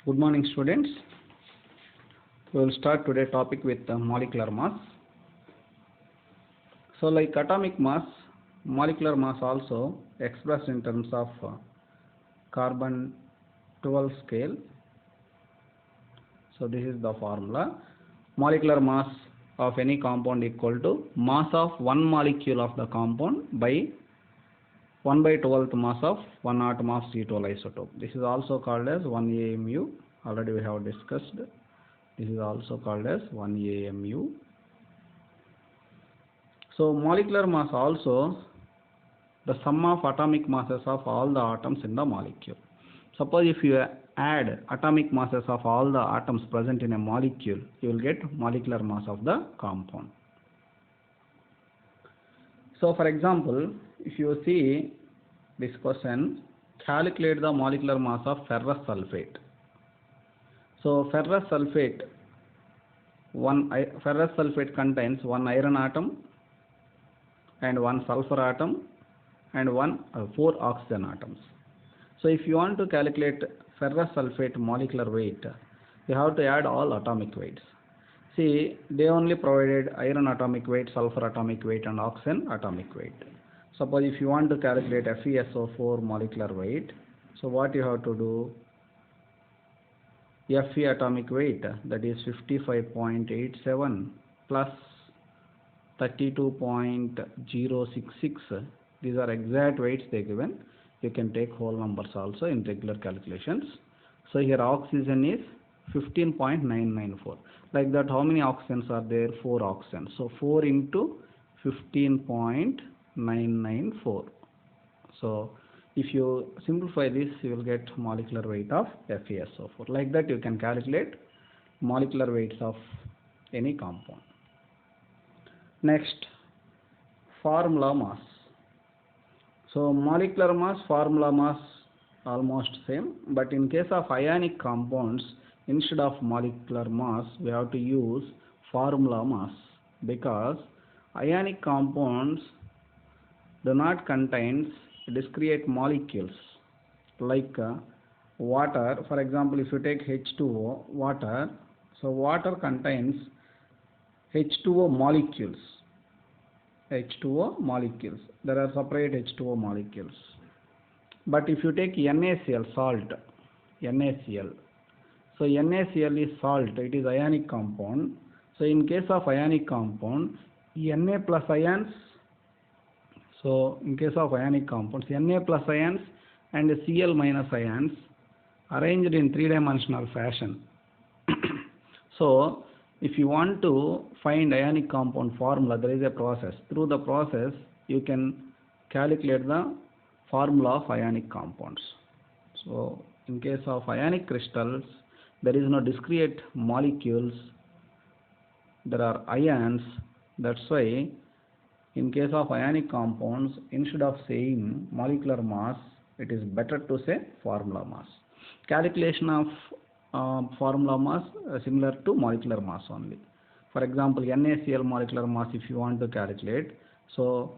Good morning, students. We will start today topic with molecular mass. So like atomic mass, molecular mass also expressed in terms of carbon 12 scale. So this is the formula. Molecular mass of any compound equal to mass of one molecule of the compound by 1/12th mass of 1 atom of C12 isotope. This is also called as 1 AMU. Already we have discussed. This is also called as 1 AMU. So molecular mass also the sum of atomic masses of all the atoms in the molecule. Suppose if you add atomic masses of all the atoms present in a molecule, you will get molecular mass of the compound. So for example, if you see this question, calculate the molecular mass of ferrous sulfate. So ferrous sulfate contains one iron atom and one sulfur atom and 4 oxygen atoms. So if you want to calculate ferrous sulfate molecular weight, you have to add all atomic weights. See, they only provided iron atomic weight, sulfur atomic weight and oxygen atomic weight. Suppose if you want to calculate FeSO4 molecular weight, so what you have to do? Fe atomic weight, that is 55.87 plus 32.066. These are exact weights they given. You can take whole numbers also in regular calculations. So here oxygen is 15.994. Like that, how many oxygens are there? 4 oxygens. So 4 into 15.994. So if you simplify this, you will get molecular weight of FeSO4. Like that, you can calculate molecular weights of any compound. Next, formula mass. So molecular mass, formula mass almost same, but in case of ionic compounds, instead of molecular mass, we have to use formula mass, because ionic compounds do not contain discrete molecules like water. For example, if you take H2O, water, so water contains H2O molecules. H2O molecules. There are separate H2O molecules. But if you take NaCl, salt, NaCl. So NaCl is salt. It is ionic compound. So in case of ionic compound, Na plus ions. So in case of ionic compounds, Na plus ions and Cl minus ions arranged in three-dimensional fashion. So if you want to find ionic compound formula, there is a process. Through the process, you can calculate the formula of ionic compounds. So in case of ionic crystals, there is no discrete molecules. There are ions. That's why in case of ionic compounds, instead of saying molecular mass, it is better to say formula mass. Calculation of formula mass similar to molecular mass only. For example, NaCl molecular mass, if you want to calculate, so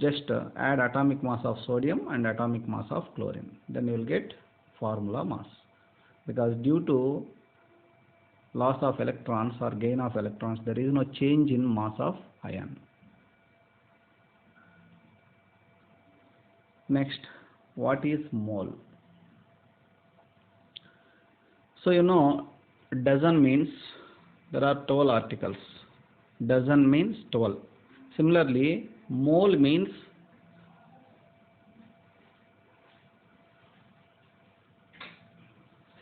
just add atomic mass of sodium and atomic mass of chlorine. Then you will get formula mass. Because due to loss of electrons or gain of electrons, there is no change in mass of ion. Next, what is mole? So you know, dozen means there are 12 articles. Dozen means 12. Similarly, mole means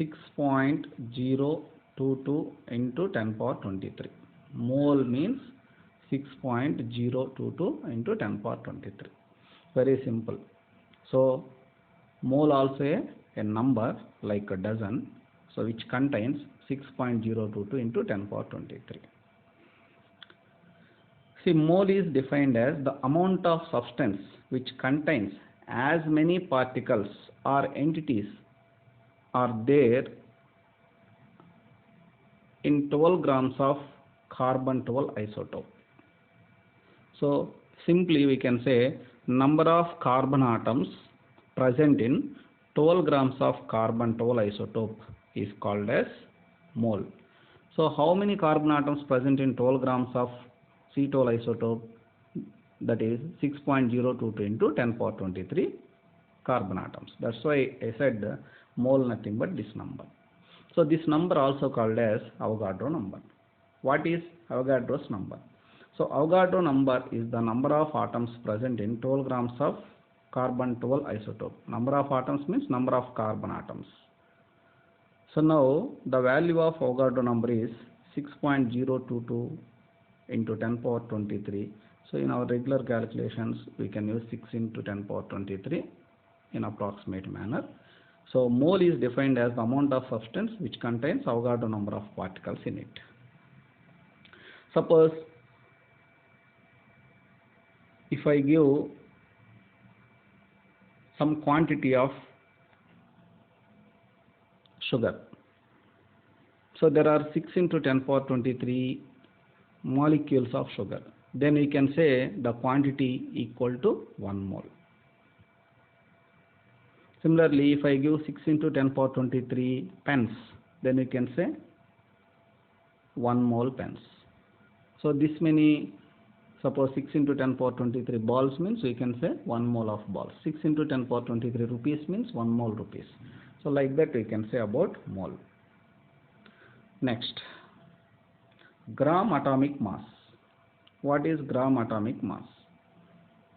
6.022 into 10 power 23. Mole means 6.022 into 10 power 23. Very simple. So mole also a number like a dozen, so which contains 6.022 into 10 power 23. See, mole is defined as the amount of substance which contains as many particles or entities are there in 12 grams of carbon 12 isotope. So simply we can say number of carbon atoms present in 12 grams of carbon 12 isotope is called as mole. So how many carbon atoms present in 12 grams of C12 isotope? That is 6.022 into 10 power 23 carbon atoms. That's why I said mole nothing but this number. So this number also called as Avogadro number. What is Avogadro's number? So Avogadro number is the number of atoms present in 12 grams of carbon 12 isotope. Number of atoms means number of carbon atoms. So now the value of Avogadro number is 6.022 into 10 power 23. So in our regular calculations we can use 6 into 10 power 23 in approximate manner. So mole is defined as the amount of substance which contains Avogadro number of particles in it. Suppose if I give some quantity of sugar, so there are 6 into 10 power 23 molecules of sugar, then we can say the quantity equal to 1 mole. Similarly, if I give 6 into 10 power 23 pens, then we can say 1 mole pens. So this many, suppose 6 into 10 power 23 balls means we can say 1 mole of balls. 6 into 10 power 23 rupees means 1 mole rupees. So like that we can say about mole. Next, gram atomic mass. What is gram atomic mass?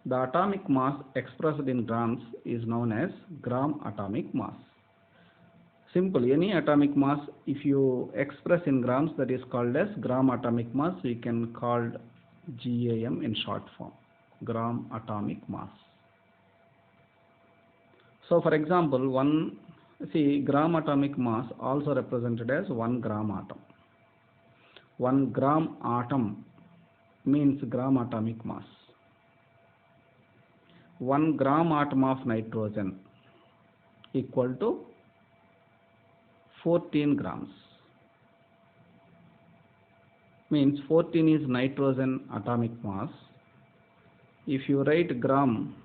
The atomic mass expressed in grams is known as gram atomic mass. Simple, any atomic mass if you express in grams, that is called as gram atomic mass. We can call GAM in short form, gram atomic mass. So for example, gram atomic mass also represented as 1 gram atom. 1 gram atom means gram atomic mass. 1 gram atom of nitrogen equal to 14 grams. Means 14 is nitrogen atomic mass. If you write gram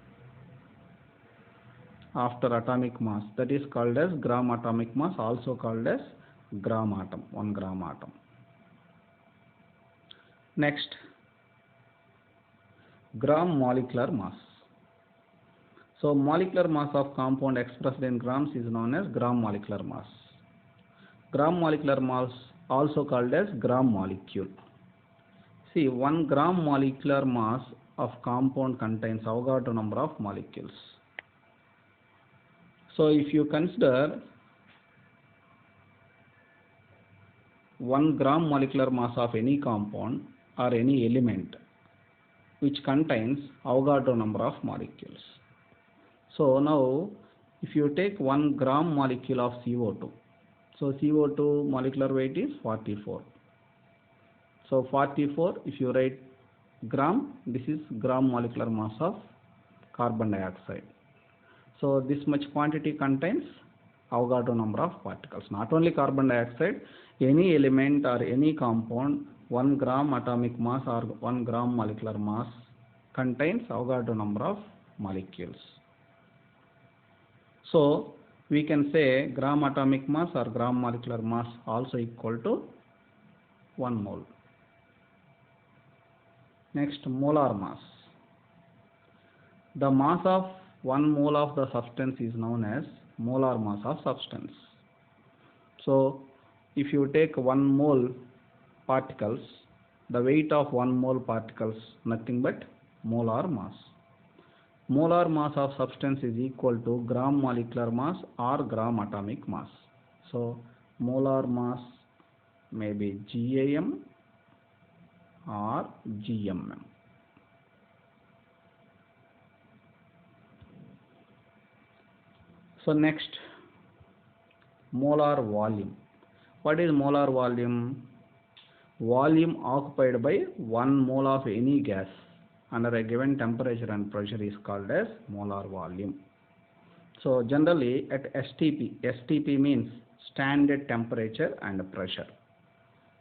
after atomic mass, that is called as gram atomic mass, also called as gram atom, 1 gram atom. Next, gram molecular mass. So molecular mass of compound expressed in grams is known as gram molecular mass. Gram molecular mass also called as gram molecule. See, 1 gram molecular mass of compound contains Avogadro number of molecules. So if you consider 1 gram molecular mass of any compound or any element which contains Avogadro number of molecules. So now if you take 1 gram molecule of CO2, so CO2 molecular weight is 44. So 44, if you write gram, this is gram molecular mass of carbon dioxide. So this much quantity contains Avogadro number of particles. Not only carbon dioxide, any element or any compound, 1 gram atomic mass or 1 gram molecular mass contains Avogadro number of molecules. So we can say gram atomic mass or gram molecular mass also equal to 1 mole. Next, molar mass. The mass of 1 mole of the substance is known as molar mass of substance. So if you take 1 mole particles, the weight of 1 mole particles nothing but molar mass. Molar mass of substance is equal to gram molecular mass or gram atomic mass. So molar mass may be GAM or GMM. So next, molar volume. What is molar volume? Volume occupied by 1 mole of any gas under a given temperature and pressure is called as molar volume. So generally at STP means standard temperature and pressure.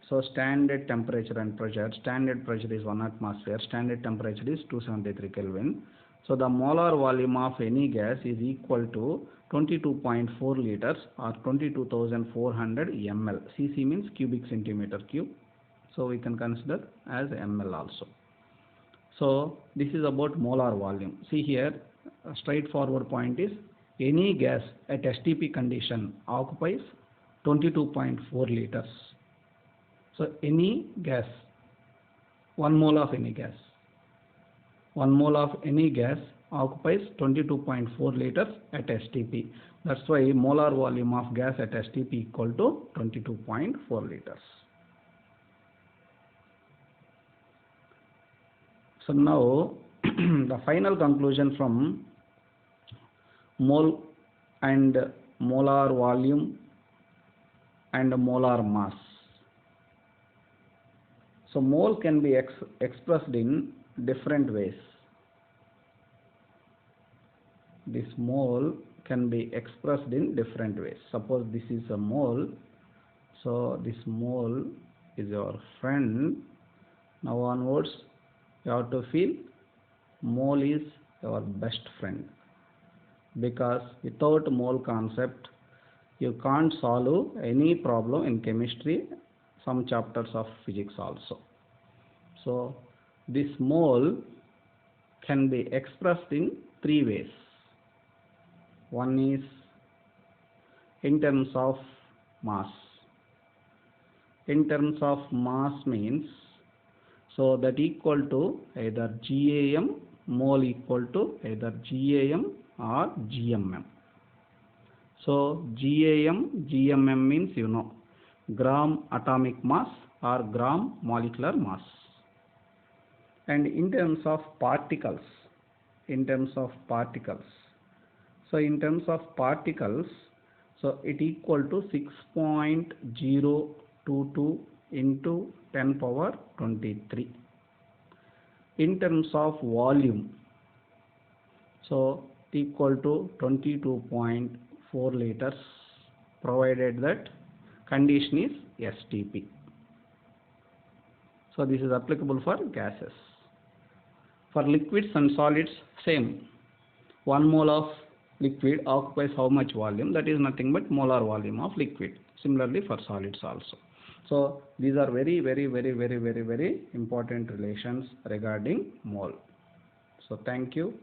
So standard temperature and pressure, standard pressure is 1 atmosphere, standard temperature is 273 Kelvin. So the molar volume of any gas is equal to 22.4 liters or 22,400 ml. Cc means cubic centimeter cube. So we can consider as ml also. So this is about molar volume. See here, a straightforward point is any gas at STP condition occupies 22.4 liters. So any gas, 1 mole of any gas, 1 mole of any gas occupies 22.4 liters at STP. That's why molar volume of gas at STP equal to 22.4 liters. So now the final conclusion from mole and molar volume and molar mass. So mole can be expressed in different ways. This mole can be expressed in different ways. Suppose this is a mole. So this mole is your friend. Now onwards, you have to feel mole is your best friend, because without mole concept you can't solve any problem in chemistry, some chapters of physics also. So this mole can be expressed in 3 ways. One is in terms of mass. In terms of mass means, so that equal to either GAM, mole equal to either GAM or GMM. So GAM, GMM means you know gram atomic mass or gram molecular mass. And in terms of particles, so in terms of particles, so it equal to 6.022 into 10 power 23. In terms of volume, so it equal to 22.4 liters, provided that condition is STP. So this is applicable for gases. For liquids and solids, same. 1 mole of liquid occupies how much volume? That is nothing but molar volume of liquid. Similarly for solids also. So these are very important relations regarding mole. So thank you.